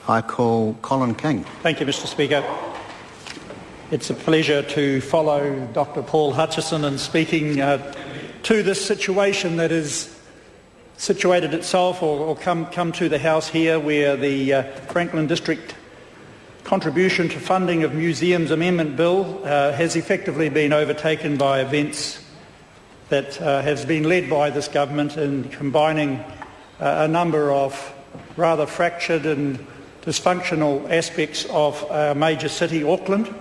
I call Colin King. Thank you, Mr. Speaker. It's a pleasure to follow Dr. Paul Hutchison in speaking to this situation that is situated itself or come to the House here, where the Franklin District contribution to funding of museums amendment bill has effectively been overtaken by events that has been led by this government in combining a number of rather fractured and dysfunctional aspects of our major city, Auckland.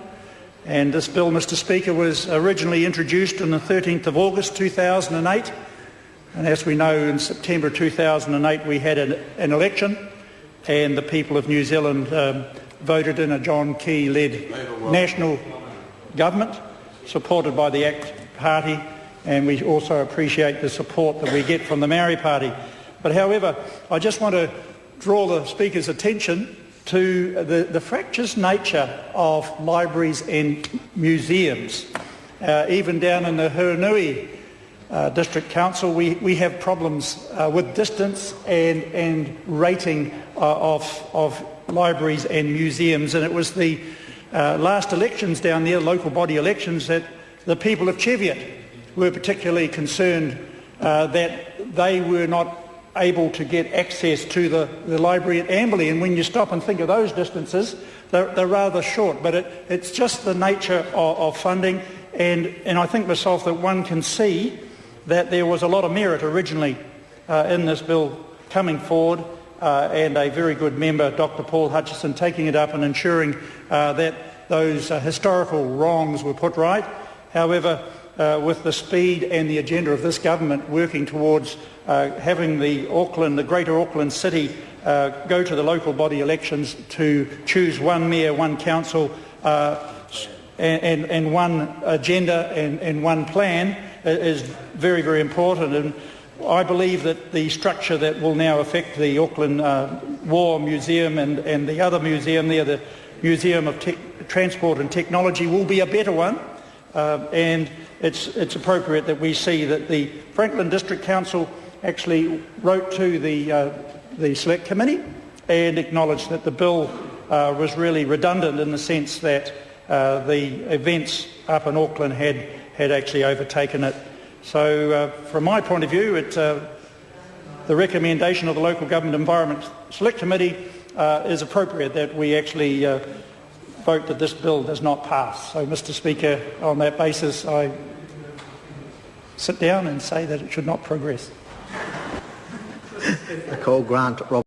And this bill, Mr. Speaker, was originally introduced on the 13th of August 2008. And as we know, in September 2008 we had an election, and the people of New Zealand voted in a John Key-led national government supported by the ACT Party, and we also appreciate the support that we get from the Maori Party. But however, I just want to draw the Speaker's attention to the fractious nature of libraries and museums. Even down in the Hurunui District Council, we have problems with distance and rating of libraries and museums, and it was the last elections down there, local body elections, that the people of Cheviot were particularly concerned that they were not able to get access to the library at Amberley. And when you stop and think of those distances, they're rather short. But it's just the nature of funding, and I think myself that one can see that there was a lot of merit originally in this bill coming forward, and a very good member, Dr. Paul Hutchison, taking it up and ensuring that those historical wrongs were put right. However, with the speed and the agenda of this government working towards having the Greater Auckland City go to the local body elections to choose one mayor, one council and one agenda and one plan is very, very important. And I believe that the structure that will now affect the Auckland War Museum and the other museum there, the Museum of Transport and Technology, will be a better one. And it's appropriate that we see that the Franklin District Council actually wrote to the Select Committee and acknowledged that the bill was really redundant in the sense that the events up in Auckland had actually overtaken it. So from my point of view, the recommendation of the Local Government Environment Select Committee is appropriate, that we actually vote that this bill does not pass. So, Mr. Speaker, on that basis, I sit down and say that it should not progress. I call Grant